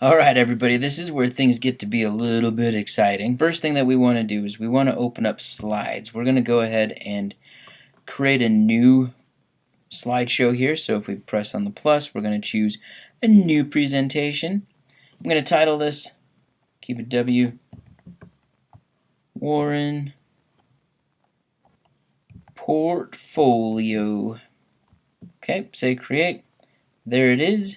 Alright everybody, this is where things get to be a little bit exciting. First thing that we want to do is we want to open up slides. We're going to go ahead and create a new slideshow here. So if we press on the plus, we're going to choose a new presentation. I'm going to title this, keep it W, Warren Portfolio. Okay, say create. There it is.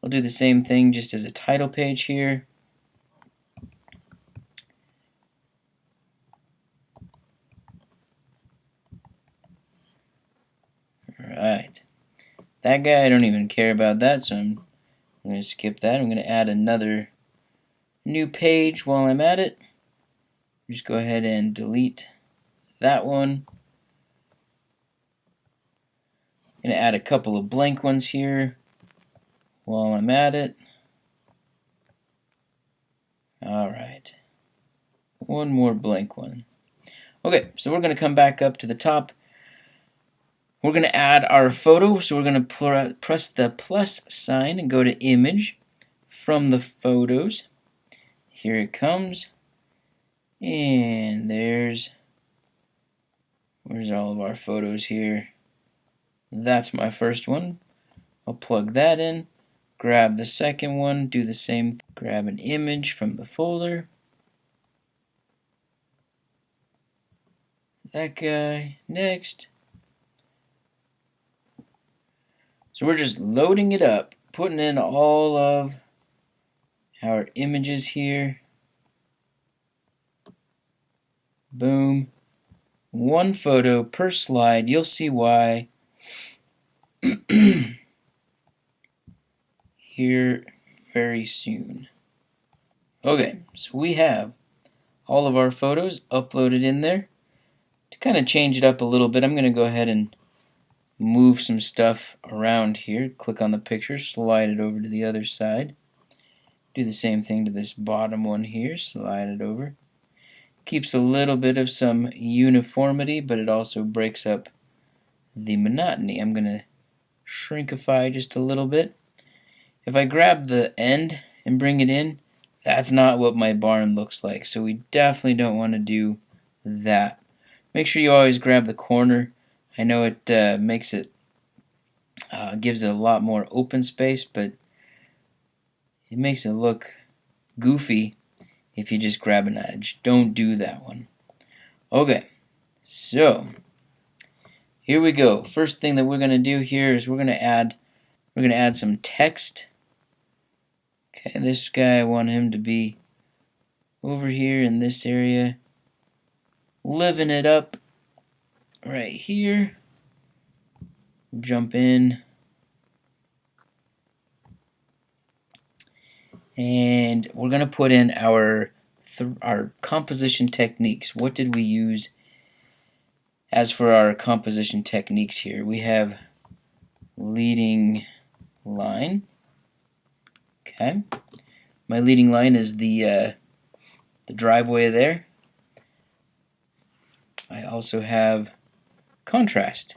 We'll do the same thing just as a title page here. Alright. That guy, I don't even care about that, so I'm going to skip that. I'm going to add another new page while I'm at it. Just go ahead and delete that one. I'm going to add a couple of blank ones here while I'm at it. Alright. One more blank one. Okay, so we're going to come back up to the top. We're going to add our photo, so we're going to press the plus sign and go to image from the photos. Here it comes. And where's all of our photos here? That's my first one. I'll plug that in, grab the second one, do the same, grab an image from the folder. That guy, next. So we're just loading it up, putting in all of our images here. Boom. One photo per slide. You'll see why here very soon. Okay, so we have all of our photos uploaded in there. To kind of change it up a little bit, I'm going to go ahead and move some stuff around here. Click on the picture, slide it over to the other side. Do the same thing to this bottom one here, slide it over. Keeps a little bit of some uniformity, but it also breaks up the monotony. I'm going to shrinkify just a little bit. If I grab the end and bring it in, that's not what my barn looks like, so we definitely don't want to do that. Make sure you always grab the corner. I know it makes it gives it a lot more open space, but it makes it look goofy if you just grab an edge. Don't do that one. Okay, so here we go. First thing that we're going to do here is we're going to add some text. Okay, this guy, I want him to be over here in this area, living it up right here. Jump in. And we're going to put in our composition techniques. What did we use as for our composition techniques here? We have leading line. Okay. My leading line is the driveway there. I also have contrast.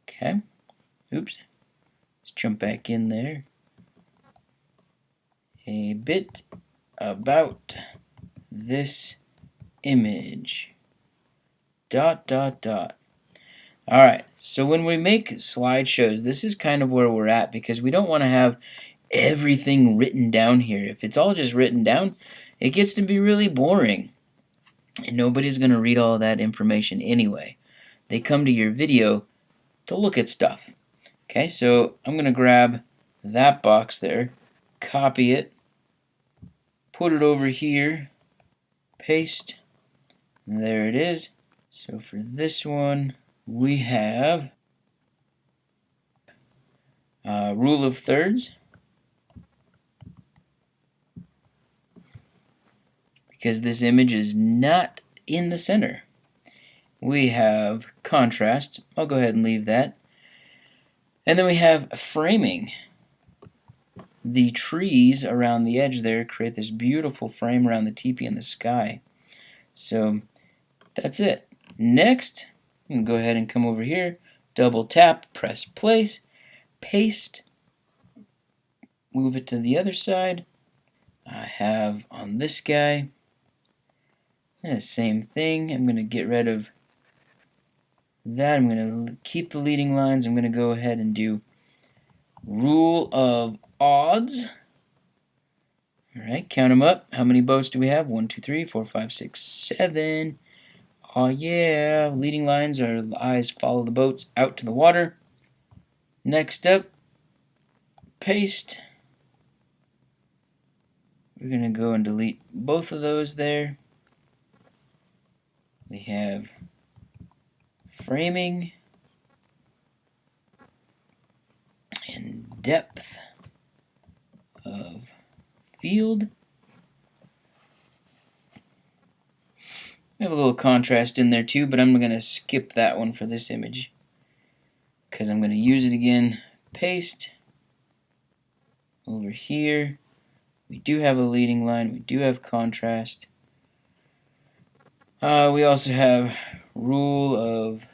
Okay. Oops. Let's jump back in there. A bit about this image. ... Alright, so when we make slideshows, this is kind of where we're at because we don't want to have everything written down here. If it's all just written down, it gets to be really boring. And nobody's going to read all that information anyway. They come to your video to look at stuff. Okay, so I'm going to grab that box there, copy it, put it over here, paste, and there it is. So for this one, we have rule of thirds, because this image is not in the center. We have contrast. I'll go ahead and leave that. And then we have framing. The trees around the edge there create this beautiful frame around the teepee in the sky. So that's it. Next, I'm going to go ahead and come over here, double tap, press place, paste, move it to the other side. I have on this guy, the same thing. I'm going to get rid of that. I'm going to keep the leading lines. I'm going to go ahead and do rule of odds. Alright, count them up. How many boats do we have? 1, 2, 3, 4, 5, 6, 7. Oh yeah, leading lines are the eyes follow the boats out to the water. Next up, paste. We're going to go and delete both of those there. We have framing and depth of field. We have a little contrast in there too, but I'm going to skip that one for this image because I'm going to use it again. Paste. Over here, we do have a leading line. We do have contrast. We also have rule of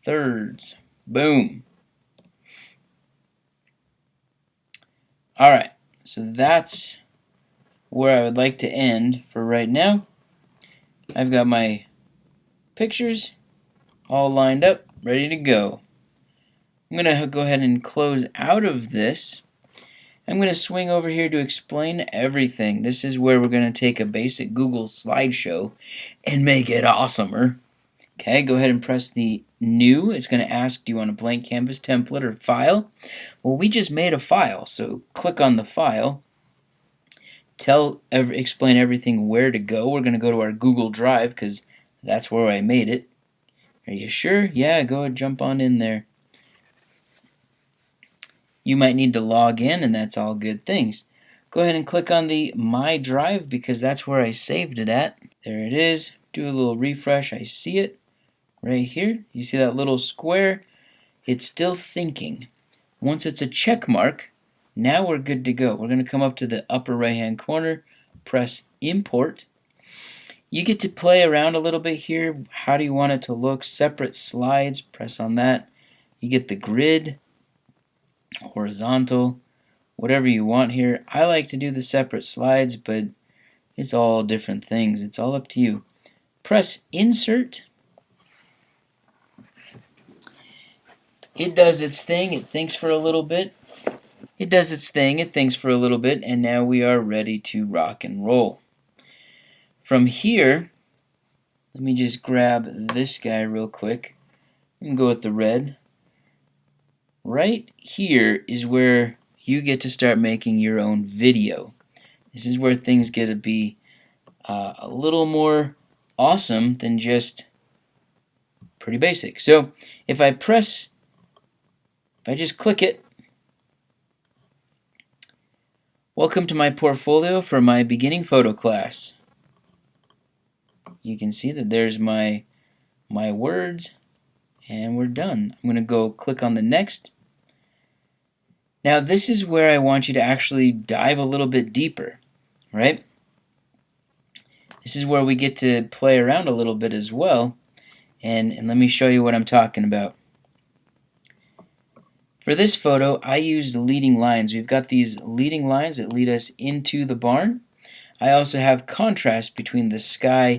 thirds. Boom. Alright, so that's where I would like to end for right now. I've got my pictures all lined up, ready to go. I'm going to go ahead and close out of this. I'm going to swing over here to explain everything. This is where we're going to take a basic Google slideshow and make it awesomer. Okay, go ahead and press the new. It's going to ask, do you want a blank canvas template or file? Well, we just made a file, so click on the file. Explain everything where to go. We're going to go to our Google Drive because that's where I made it. Are you sure? Yeah, go ahead, jump on in there. You might need to log in, and that's all good things. Go ahead and click on the My Drive because that's where I saved it at. There it is. Do a little refresh. I see it right here. You see that little square? It's still thinking. Once it's a check mark, now we're good to go. We're going to come up to the upper right hand corner, press import. You get to play around a little bit here. How do you want it to look? Separate slides, press on that. You get the grid, horizontal, whatever you want here. I like to do the separate slides, but it's all different things. It's all up to you. Press insert. It does its thing. It thinks for a little bit. It does its thing, it thinks for a little bit, and now we are ready to rock and roll. From here, let me just grab this guy real quick and go with the red. Right here is where you get to start making your own video. This is where things get to be a little more awesome than just pretty basic. So if I just click it, welcome to my portfolio for my beginning photo class. You can see that there's my words, and we're done. I'm going to go click on the next. Now this is where I want you to actually dive a little bit deeper, right? This is where we get to play around a little bit as well, and let me show you what I'm talking about. For this photo, I used leading lines. We've got these leading lines that lead us into the barn. I also have contrast between the sky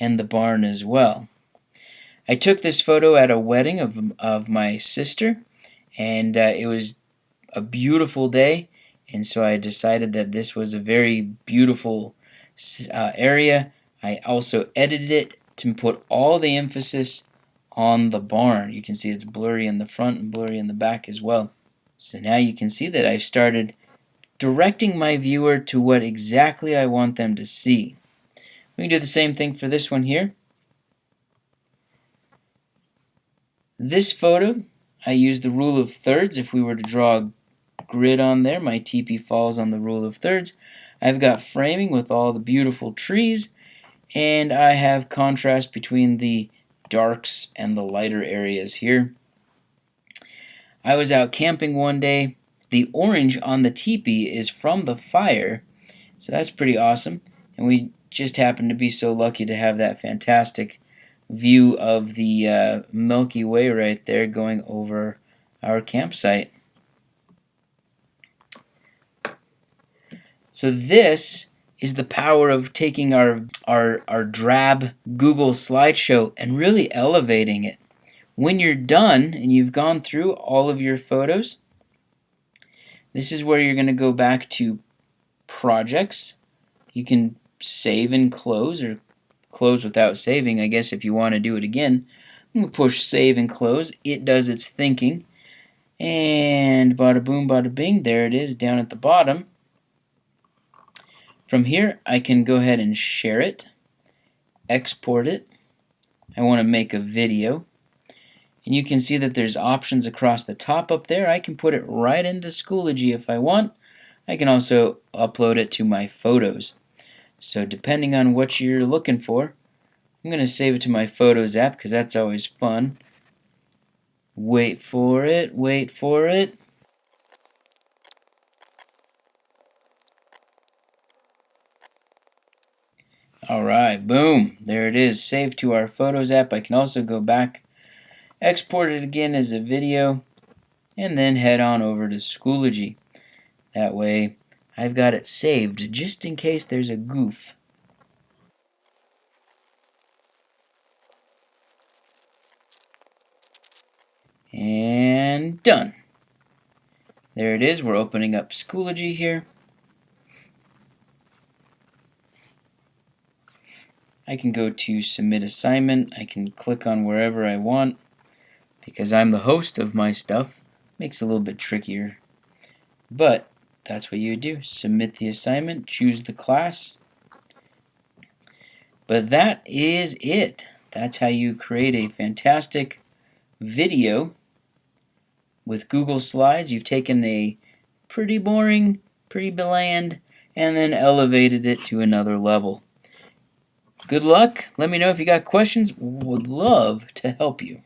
and the barn as well. I took this photo at a wedding of my sister, and it was a beautiful day, and so I decided that this was a very beautiful area. I also edited it to put all the emphasis on the barn. You can see it's blurry in the front and blurry in the back as well. So now you can see that I've started directing my viewer to what exactly I want them to see. We can do the same thing for this one here. This photo, I use the rule of thirds. If we were to draw a grid on there, my TP falls on the rule of thirds. I've got framing with all the beautiful trees, and I have contrast between the darks and the lighter areas here. I was out camping one day. The orange on the teepee is from the fire, so that's pretty awesome. And we just happened to be so lucky to have that fantastic view of the Milky Way right there going over our campsite. So this is the power of taking our drab Google slideshow and really elevating it. When you're done and you've gone through all of your photos, this is where you're going to go back to projects. You can save and close, or close without saving, I guess, if you want to do it again. I'm going to push save and close. It does its thinking. And bada boom, bada bing, there it is down at the bottom. From here, I can go ahead and share it, export it. I want to make a video. And you can see that there's options across the top up there. I can put it right into Schoology if I want. I can also upload it to my photos. So depending on what you're looking for, I'm going to save it to my Photos app because that's always fun. Wait for it, wait for it. Alright, boom, there it is, saved to our Photos app. I can also go back, export it again as a video, and then head on over to Schoology. That way, I've got it saved just in case there's a goof. And done. There it is, we're opening up Schoology here. I can go to submit assignment. I can click on wherever I want. Because I'm the host of my stuff, makes it a little bit trickier. But that's what you do. Submit the assignment, choose the class. But that is it. That's how you create a fantastic video with Google Slides. You've taken a pretty boring, pretty bland, and then elevated it to another level. Good luck. Let me know if you got questions. Would love to help you.